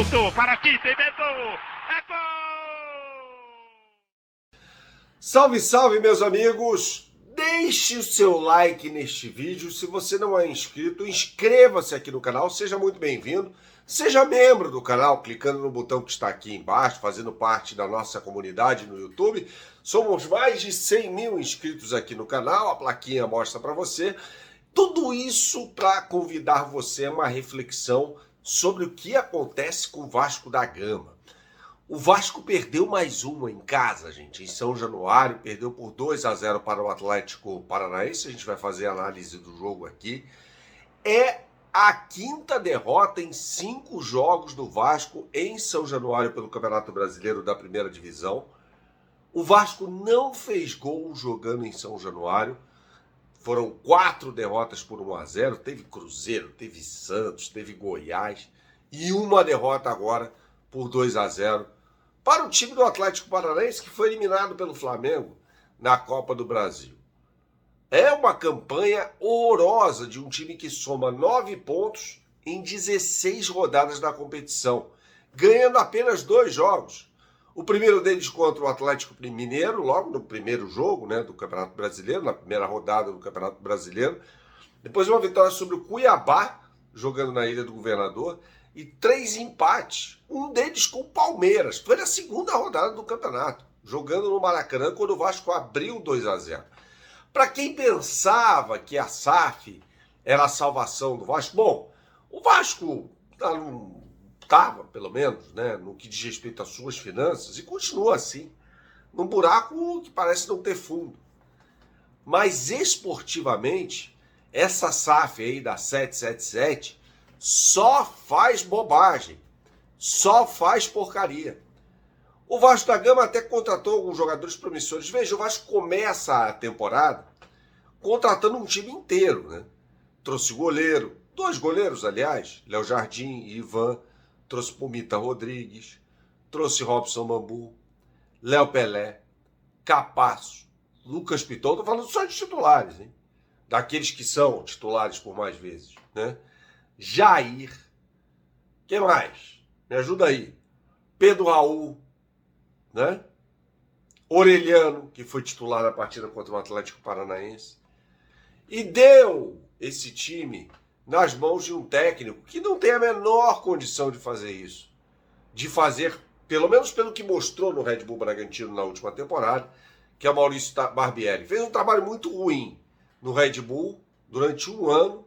Voltou para aqui, tem Beto. É gol! Salve, salve, meus amigos! Deixe o seu like neste vídeo. Se você não é inscrito, inscreva-se aqui no canal. Seja muito bem-vindo. Seja membro do canal, clicando no botão que está aqui embaixo, fazendo parte da nossa comunidade no YouTube. Somos mais de 100 mil inscritos aqui no canal. A plaquinha mostra para você. Tudo isso para convidar você a uma reflexão sobre o que acontece com o Vasco da Gama. O Vasco perdeu mais uma em casa, gente, em São Januário, perdeu por 2-0 para o Atlético Paranaense. A gente vai fazer a análise do jogo aqui. É a quinta derrota em 5 jogos do Vasco em São Januário pelo Campeonato Brasileiro da Primeira Divisão. O Vasco não fez gol jogando em São Januário. Foram 4 derrotas por 1-0, teve Cruzeiro, teve Santos, teve Goiás e uma derrota agora por 2-0 para o time do Atlético Paranaense, que foi eliminado pelo Flamengo na Copa do Brasil. É uma campanha horrorosa de um time que soma 9 pontos em 16 rodadas da competição, ganhando apenas 2 jogos. O primeiro deles contra o Atlético Mineiro, logo no primeiro jogo, né, do Campeonato Brasileiro, na primeira rodada do Campeonato Brasileiro. Depois uma vitória sobre o Cuiabá, jogando na Ilha do Governador. E 3 empates, um deles com o Palmeiras. Foi na segunda rodada do campeonato, jogando no Maracanã, quando o Vasco abriu 2-0. Para quem pensava que a SAF era a salvação do Vasco, bom, o Vasco estava, pelo menos, né, no que diz respeito às suas finanças, e continua assim, num buraco que parece não ter fundo. Mas esportivamente, essa SAF aí da 777 só faz bobagem, só faz porcaria. O Vasco da Gama até contratou alguns jogadores promissores. Veja, o Vasco começa a temporada contratando um time inteiro, né? Trouxe goleiro, 2 goleiros, aliás, Léo Jardim e Ivan. Trouxe Pumita Rodrigues, trouxe Robson Bambu, Léo Pelé, Capasso, Lucas Piton. Estou falando só de titulares, hein? Daqueles que são titulares por mais vezes, né? Jair, quem mais? Me ajuda aí. Pedro Raul, né? Orelhano, que foi titular na partida contra o Atlético Paranaense. E deu esse time nas mãos de um técnico que não tem a menor condição de fazer isso. De fazer, pelo menos pelo que mostrou no Red Bull Bragantino na última temporada, que é o Maurício Barbieri. Fez um trabalho muito ruim no Red Bull durante um ano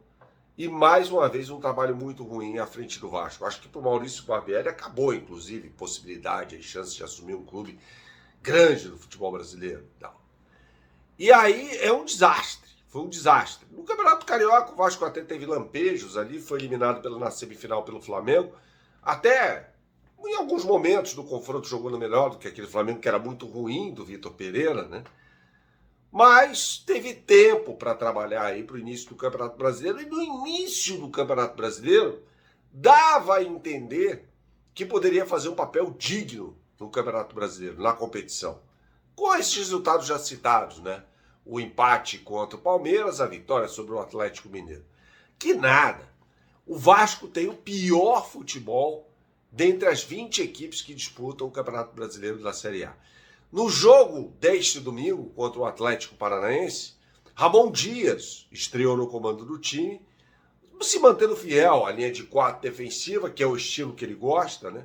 e, mais uma vez, um trabalho muito ruim à frente do Vasco. Acho que para o Maurício Barbieri acabou, inclusive, possibilidade, a chance de assumir um clube grande do futebol brasileiro. Não. E aí é um desastre. Foi um desastre. No Campeonato Carioca, o Vasco até teve lampejos ali, foi eliminado na semifinal pelo Flamengo. Até, em alguns momentos do confronto, jogando melhor do que aquele Flamengo, que era muito ruim, do Vitor Pereira, né? Mas teve tempo para trabalhar aí para o início do Campeonato Brasileiro. E no início do Campeonato Brasileiro, dava a entender que poderia fazer um papel digno no Campeonato Brasileiro, na competição. Com esses resultados já citados, né? O empate contra o Palmeiras, a vitória sobre o Atlético Mineiro. Que nada. O Vasco tem o pior futebol dentre as 20 equipes que disputam o Campeonato Brasileiro da Série A. No jogo deste domingo contra o Atlético Paranaense, Ramon Dias estreou no comando do time, se mantendo fiel à linha de 4 defensiva, que é o estilo que ele gosta, né?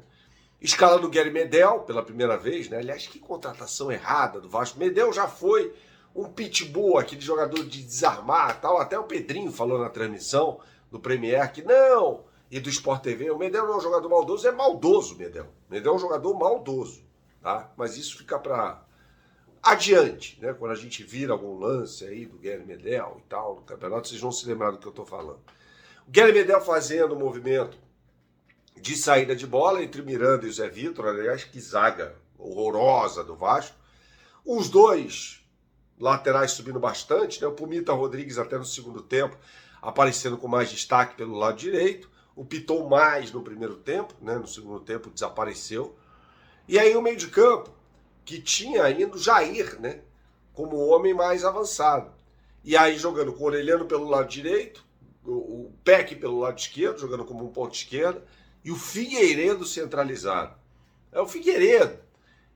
Escalando o Guilherme Medel pela primeira vez, né? Aliás, que contratação errada do Vasco. Medel já foi um pitbull, aquele jogador de desarmar tal. Até o Pedrinho falou na transmissão do Premier que não, e do Sport TV, o Medel não é um jogador maldoso, é maldoso o Medel. Medel é um jogador maldoso, tá? Mas isso fica para adiante, né? Quando a gente vira algum lance aí do Guilherme Medel e tal, no campeonato, vocês vão se lembrar do que eu estou falando. O Guilherme Medel fazendo o movimento de saída de bola entre Miranda e o Zé Vitor, aliás, que zaga horrorosa do Vasco. Os dois laterais subindo bastante, né? O Pumita Rodrigues até no segundo tempo aparecendo com mais destaque pelo lado direito, o Piton mais no primeiro tempo, né? No segundo tempo desapareceu. E aí o meio de campo, que tinha ainda o Jair, né? Como o homem mais avançado. E aí jogando com o Orelhano pelo lado direito, o Peck pelo lado esquerdo, jogando como um ponto esquerda, e o Figueiredo centralizado. É o Figueiredo,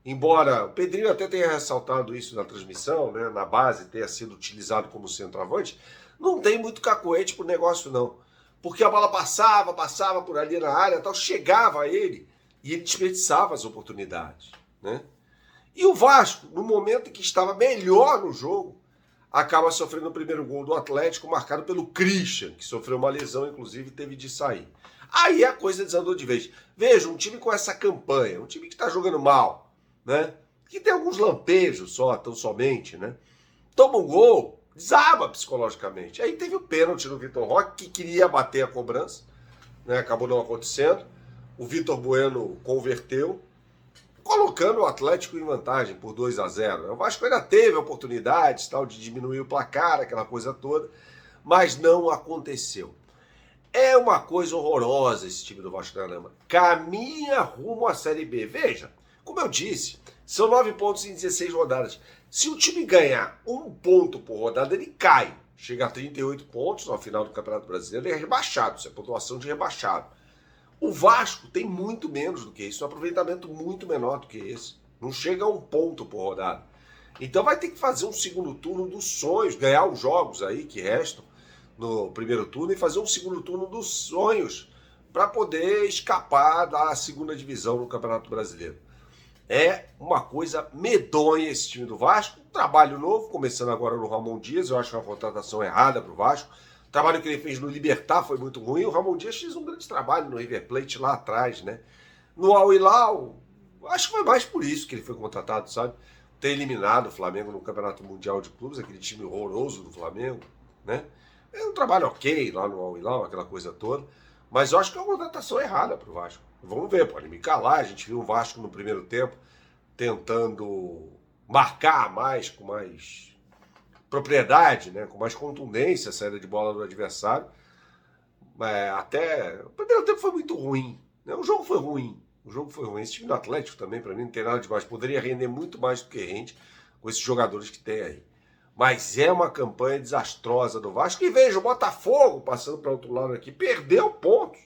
embora o Pedrinho até tenha ressaltado isso na transmissão, né, na base tenha sido utilizado como centroavante, não tem muito cacoete pro negócio não. Porque a bola passava por ali na área, tal, chegava a ele e ele desperdiçava as oportunidades, né? E o Vasco, no momento em que estava melhor no jogo, acaba sofrendo o primeiro gol do Atlético, marcado pelo Christian, que sofreu uma lesão, inclusive teve de sair. Aí a coisa desandou de vez. Veja, um time com essa campanha, um time que está jogando mal, né? Que tem alguns lampejos só, tão somente, né? Toma um gol, desaba psicologicamente. Aí teve o pênalti no Vitor Roque, que queria bater a cobrança, né? Acabou não acontecendo. O Vitor Bueno converteu, colocando o Atlético em vantagem por 2-0. O Vasco ainda teve oportunidades tal, de diminuir o placar, aquela coisa toda, mas não aconteceu. É uma coisa horrorosa esse time do Vasco da Gama. Caminha rumo à Série B. Veja, como eu disse, são 9 pontos em 16 rodadas. Se o time ganhar 1 ponto por rodada, ele cai. Chega a 38 pontos no final do Campeonato Brasileiro, ele é rebaixado. Isso é pontuação de rebaixado. O Vasco tem muito menos do que isso, um aproveitamento muito menor do que esse. Não chega a 1 ponto por rodada. Então vai ter que fazer um segundo turno dos sonhos, ganhar os jogos aí que restam no primeiro turno e fazer um segundo turno dos sonhos para poder escapar da segunda divisão no Campeonato Brasileiro. É uma coisa medonha esse time do Vasco. Um trabalho novo, começando agora no Ramon Dias. Eu acho que é uma contratação errada para o Vasco. O trabalho que ele fez no Libertad foi muito ruim. O Ramon Dias fez um grande trabalho no River Plate lá atrás, né? No Al Hilal, acho que foi mais por isso que ele foi contratado, sabe? Ter eliminado o Flamengo no Campeonato Mundial de Clubes, aquele time horroroso do Flamengo, né? É um trabalho ok lá no Al Hilal, aquela coisa toda. Mas eu acho que é uma contratação errada para o Vasco. Vamos ver, pode me calar. A gente viu o Vasco no primeiro tempo tentando marcar mais, com mais propriedade, né, com mais contundência a saída de bola do adversário. Até o primeiro tempo foi muito ruim, né? O jogo foi ruim. Esse time do Atlético também, para mim, não tem nada de mais. Poderia render muito mais do que rende com esses jogadores que tem aí. Mas é uma campanha desastrosa do Vasco. E veja, o Botafogo, passando para o outro lado aqui, perdeu pontos.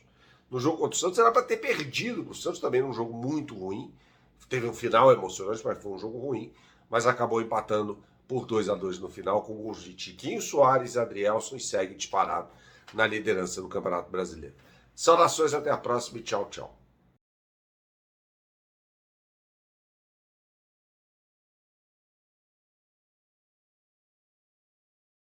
No jogo contra o Santos era para ter perdido. O Santos também num jogo muito ruim. Teve um final emocionante, mas foi um jogo ruim. Mas acabou empatando por 2-2 no final, com gols de Tiquinho Soares e Adrielson, e segue disparado na liderança do Campeonato Brasileiro. Saudações, até a próxima e tchau, tchau.